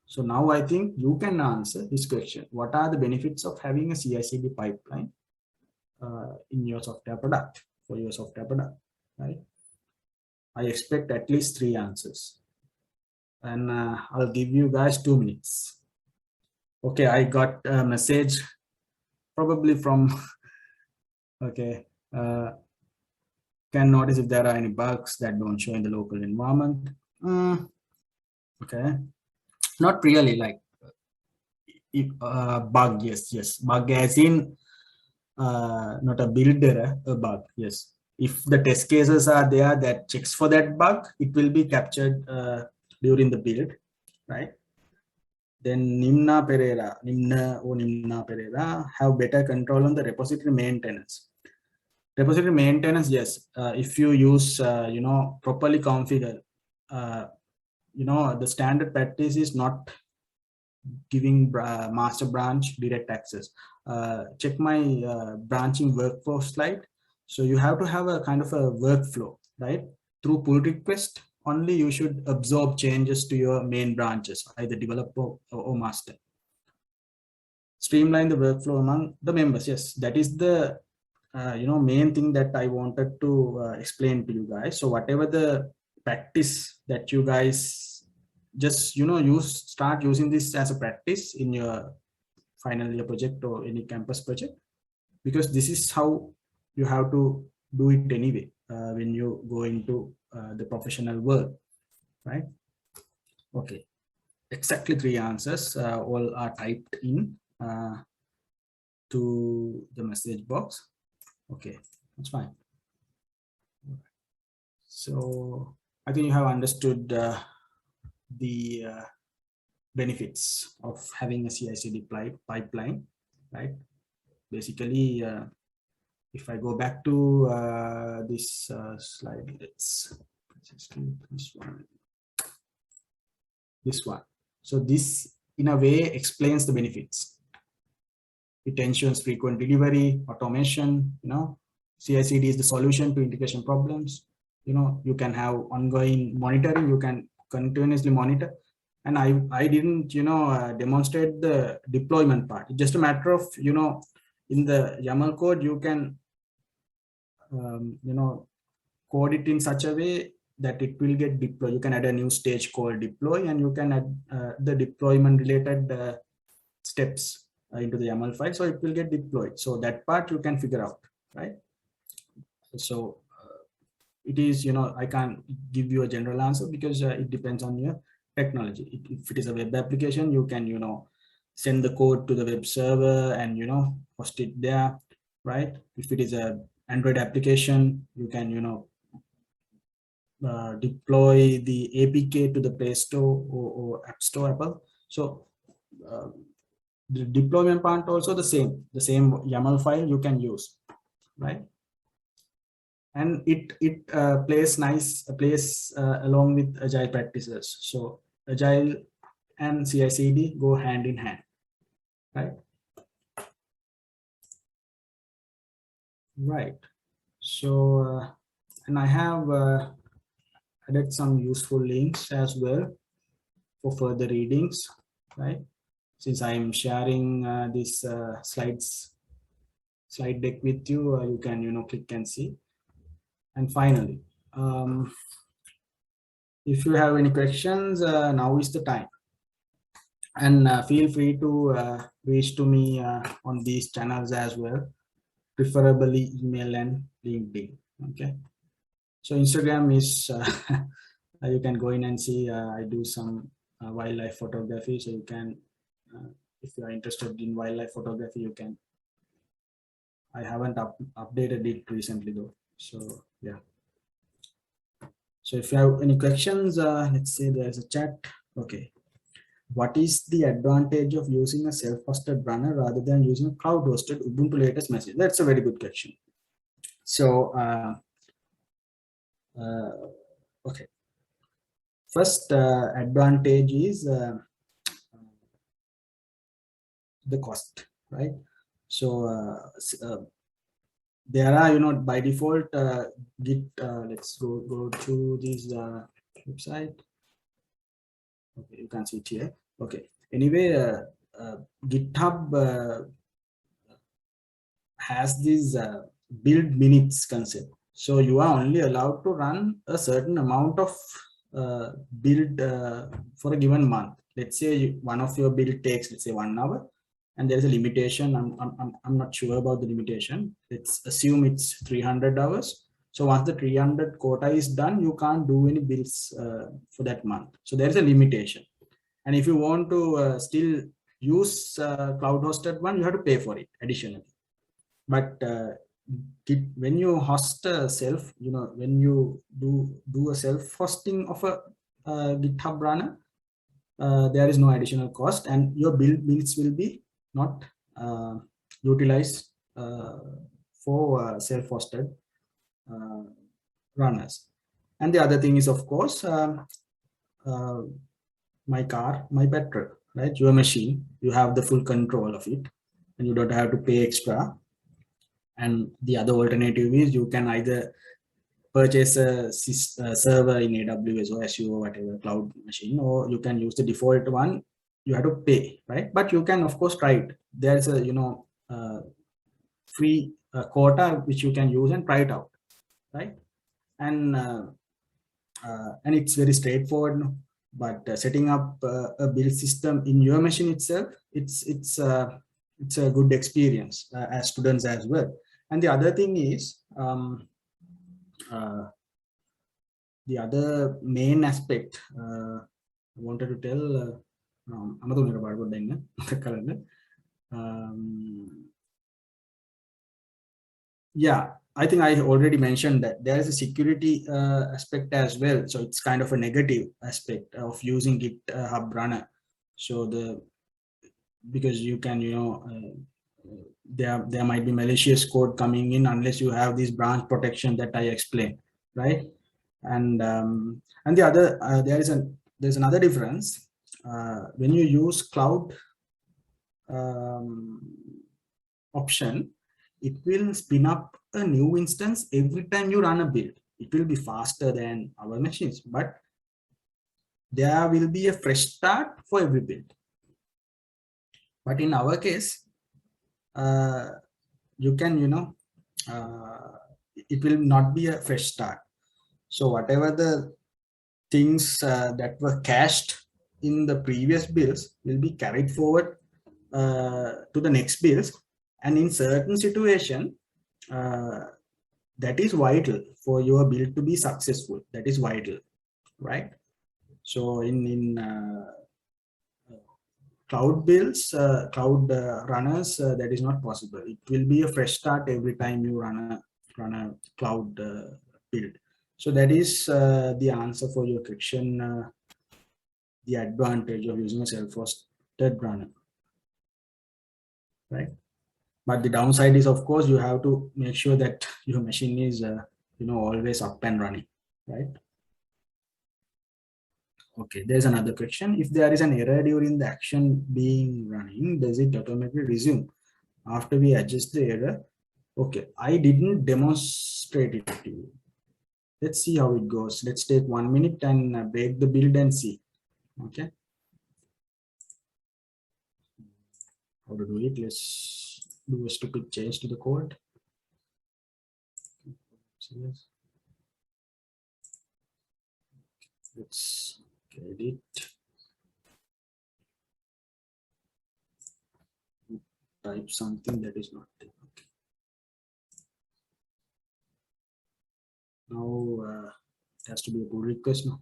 So now I think you can answer this question: what are the benefits of having a CI/CD pipeline in your software product, for your software product, right? I expect at least 3 answers. and I'll give you guys 2 minutes. Okay, I got a message probably from okay, can notice if there are any bugs that don't show in the local environment. Okay, not really, like bug, yes, bug as in not a build error, a bug, yes. If the test cases are there that checks for that bug, it will be captured during the build, right? Then Nimna Pereira have better control on the repository maintenance. Repository maintenance, yes. If you use, properly configure, the standard practice is not giving master branch direct access. Check my branching workflow slide. So you have to have a kind of a workflow, right? Through pull request, only you should absorb changes to your main branches, either developer or master. Streamline the workflow among the members. Yes, that is the main thing that I wanted to explain to you guys. So whatever the practice that you guys just start using this as a practice in your final year project or any campus project, because this is how you have to do it anyway when you go into the professional world, right? Okay, exactly 3 answers all are typed in to the message box. Okay, that's fine. So I think you have understood the benefits of having a CI/CD pipeline, right? Basically, if I go back to this slide, let's just do this one. This one. So this, in a way, explains the benefits. It ensures frequent delivery, automation. CI/CD is the solution to integration problems. You can have ongoing monitoring. You can continuously monitor. And I didn't demonstrate the deployment part. It's just a matter of in the YAML code you can code it in such a way that it will get deployed. You can add a new stage called deploy, and you can add the deployment related steps into the YAML file, so it will get deployed. So that part you can figure out, right? So it is, I can't give you a general answer because it depends on your technology. If it is a web application, you can send the code to the web server and host it there, right? If it is a Android application, you can deploy the APK to the Play Store or App Store, Apple. So the deployment part also the same YAML file you can use, right? And it plays along with agile practices. So agile and CI/CD go hand in hand, right? Right. So and I have added some useful links as well for further readings, right? Since I'm sharing this slide deck with you, you can click and see. And finally, if you have any questions, now is the time. And feel free to reach to me on these channels as well, preferably email and LinkedIn. Okay. So Instagram is you can go in and see I do some wildlife photography. So you can, if you are interested in wildlife photography, you can. I haven't updated it recently though. So yeah. So if you have any questions, let's say there's a chat. Okay. What is the advantage of using a self-hosted runner rather than using a cloud-hosted Ubuntu latest message? That's a very good question. So, okay. First advantage is the cost, right? So there are, by default, Git. Let's go to this website. Okay, you can see it here. Okay. Anyway, GitHub has this build minutes concept. So you are only allowed to run a certain amount of build for a given month. Let's say one of your build takes, let's say 1 hour, and there is a limitation. I'm not sure about the limitation. Let's assume it's 300 hours. So once the 300 quota is done, you can't do any builds for that month. So there is a limitation. And if you want to still use cloud hosted one, you have to pay for it additionally. But when you host a self, when you do a self hosting of a GitHub runner, there is no additional cost, and your builds will be not utilized for self-hosted runners. And the other thing is, of course, my car, my petrol, right? Your machine, you have the full control of it, and you don't have to pay extra. And the other alternative is you can either purchase a server in AWS or Azure or whatever cloud machine, or you can use the default one. You have to pay, right? But you can, of course, try it. There's a free quota which you can use and try it out, right? And it's very straightforward. But setting up a build system in your machine itself, it's a good experience as students as well. And the other thing is, the other main aspect I wanted to tell, yeah, I think I already mentioned that there is a security aspect as well. So it's kind of a negative aspect of using GitHub runner. So because you can, there might be malicious code coming in unless you have this branch protection that I explained, right? And the other there's another difference when you use cloud option. It will spin up a new instance every time you run a build. It will be faster than our machines, but there will be a fresh start for every build. But in our case, you can, it will not be a fresh start. So whatever the things that were cached in the previous builds will be carried forward to the next builds. And in certain situation, that is vital for your build to be successful. That is vital, right? So in cloud builds, cloud runners, that is not possible. It will be a fresh start every time you run a cloud build. So that is the answer for your question, the advantage of using a self-hosted runner, right? But the downside is, of course, you have to make sure that your machine is, always up and running, right? Okay, there's another question. If there is an error during the action being running, does it automatically resume after we adjust the error? Okay, I didn't demonstrate it to you. Let's see how it goes. Let's take 1 minute and break the build and see. Okay. How to do it? Let's do a stupid change to the code. Let's edit. Type something that is not there. Okay. Now it has to be a pull request now.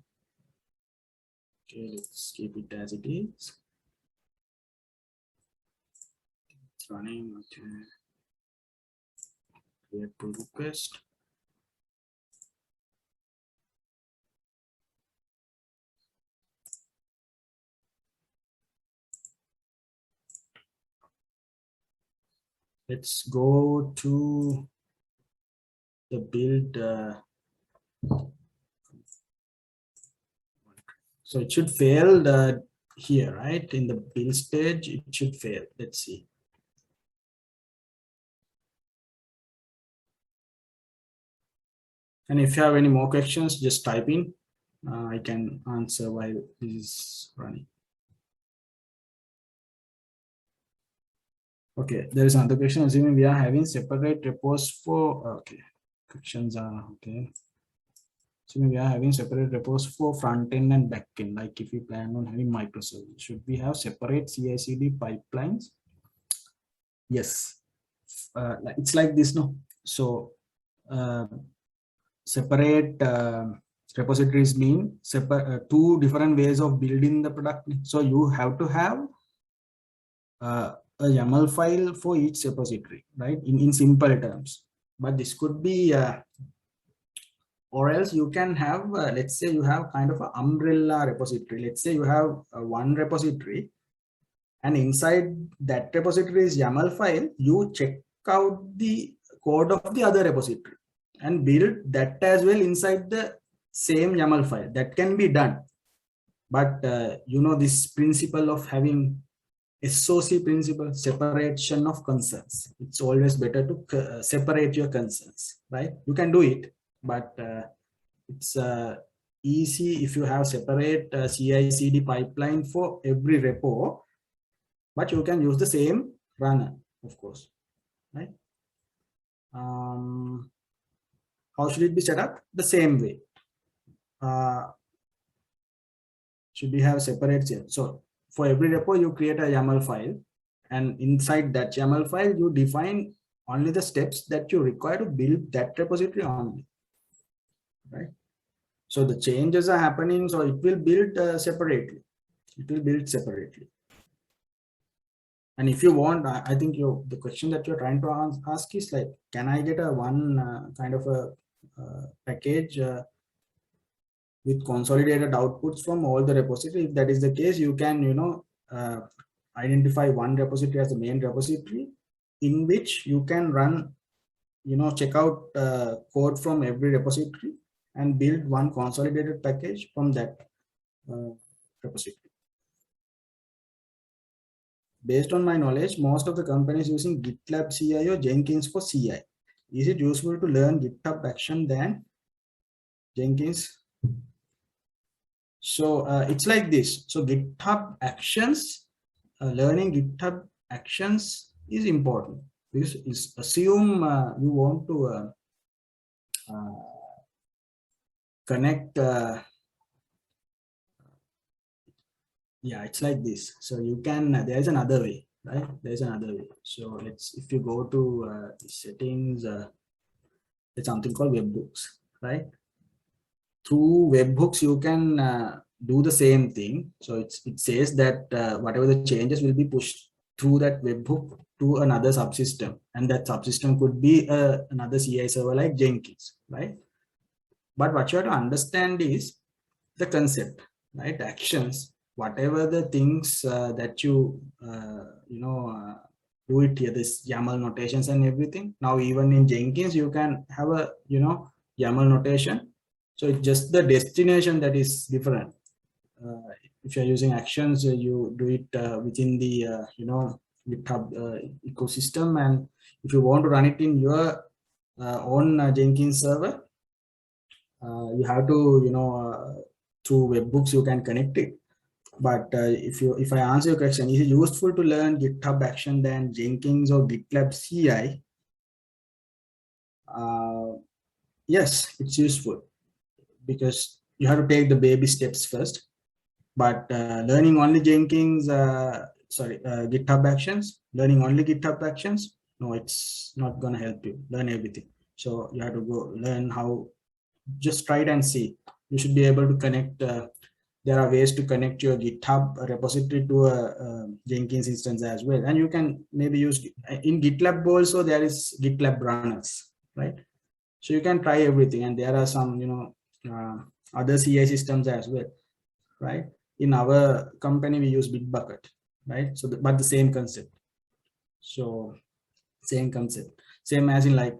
Okay, let's keep it as it is. It's running. Okay. Create pull request. Let's go to the build. So it should fail here, right? In the build stage, it should fail. Let's see. And if you have any more questions, just type in. I can answer while this is running. Okay, there is another question. Assuming we are having separate repos for, okay, questions are okay. So we are having separate repos for front end and back end. Like if we plan on having microservices, should we have separate CI/CD pipelines? Yes, it's like this, no? So separate repositories mean two different ways of building the product. So you have to have a YAML file for each repository, right? In simple terms, but this could be or else you can have let's say you have kind of an umbrella repository. Let's say you have one repository, and inside that repository's YAML file, you check out the code of the other repository and build that as well inside the same YAML file. That can be done, but you know this principle of having SOC principle, separation of concerns. It's always better to separate your concerns, right? You can do it, but it's easy if you have separate CI/CD pipeline for every repo, but you can use the same runner, of course, right? How should it be set up? The same way. Should we have separate? So for every repo, you create a YAML file, and inside that YAML file, you define only the steps that you require to build that repository only, right? So the changes are happening, so it will build separately. It will build separately. And if you want, I think the question that you're trying to ask is like, can I get a one kind of a package with consolidated outputs from all the repository? If that is the case, you can, you know, identify one repository as the main repository in which you can run, you know, check out code from every repository and build one consolidated package from that repository. Based on my knowledge, most of the companies using GitLab CI or Jenkins for CI. Is it useful to learn GitHub Action than Jenkins? So it's like this. So GitHub Actions, learning GitHub Actions is important. This is assume you want to connect. Yeah, it's like this. So you can. There's another way, right? There's another way. So if you go to settings, there's something called webhooks, right? Through webhooks, you can do the same thing. So it says that whatever the changes will be pushed through that webhook to another subsystem, and that subsystem could be another CI server like Jenkins, right? But what you have to understand is the concept, right? Actions, whatever the things that you do it here, this YAML notations and everything. Now even in Jenkins, you can have a YAML notation. So it's just the destination that is different. If you're using actions, you do it within the GitHub ecosystem, and if you want to run it in your own Jenkins server, you have to through webhooks you can connect it. But if I answer your question, is it useful to learn GitHub Action than Jenkins or GitLab CI? Yes, it's useful because you have to take the baby steps first. But learning only Jenkins, GitHub Actions, learning only GitHub Actions, no, it's not going to help you learn everything. So you have to go learn how. Just try it and see. You should be able to connect. There are ways to connect your GitHub repository to a Jenkins instance as well, and you can maybe use in GitLab also. There is GitLab runners, right? So you can try everything, and there are some other CI systems as well, right? In our company we use Bitbucket, right? So but the same concept. So same concept, same as in like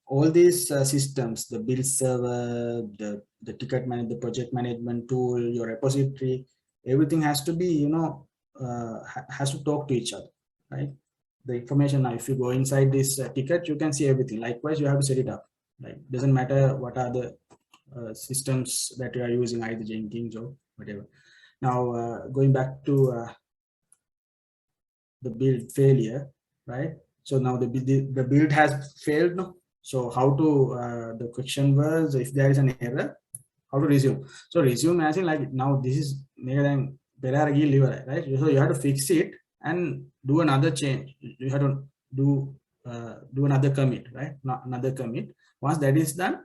all these systems, the build server, the ticket management, the project management tool, your repository, everything has to be has to talk to each other, right? The information, now if you go inside this ticket, you can see everything. Likewise, you have to set it up, right? Doesn't matter what are the systems that you are using, either Jenkins or whatever. Now going back to the build failure, right? So now the build has failed, no? So how to, the question was, if there is an error, how to resume. So resume as in like, now this is right? So you have to fix it and do another change. You have to do another commit, right? Not another commit. Once that is done,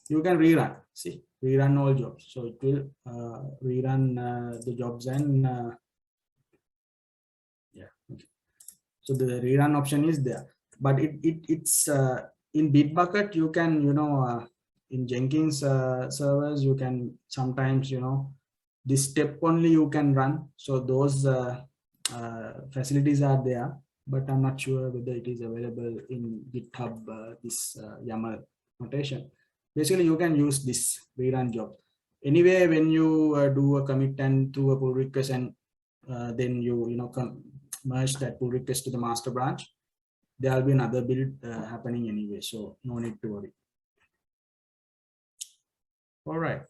you can rerun. See, rerun all jobs. So it will rerun the jobs and yeah. Okay. So the rerun option is there, but it's in Bitbucket. You can, you know, in Jenkins servers, you can sometimes, you know, this step only you can run. So those facilities are there, but I'm not sure whether it is available in GitHub, this YAML notation. Basically, you can use this rerun job. Anyway, when you do a commit and do a pull request, and then you know, merge that pull request to the master branch, there will be another build happening anyway, so no need to worry. All right.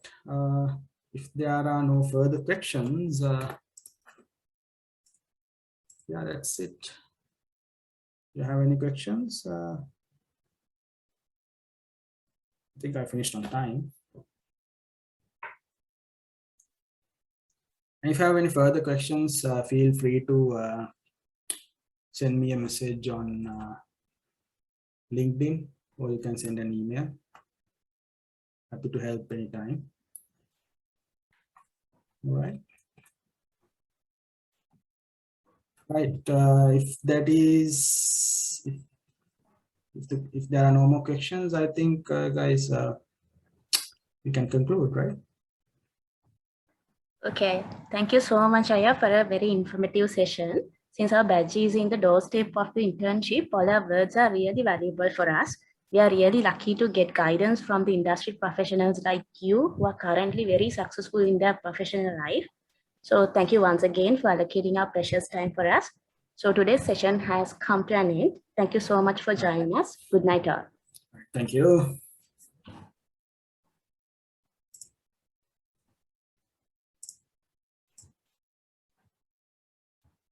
If there are no further questions, yeah, that's it. Do you have any questions? I think I finished on time. And if you have any further questions, feel free to send me a message on LinkedIn, or you can send an email. Happy to help anytime. All right. Right. If that is, if there are no more questions, I think, guys, we can conclude, right? Okay. Thank you so much, Aya, for a very informative session. Since our badge is in the doorstep of the internship, all our words are really valuable for us. We are really lucky to get guidance from the industry professionals like you, who are currently very successful in their professional life. So thank you once again for allocating our precious time for us. So today's session has come to an end. Thank you so much for joining us. Good night all. Thank you.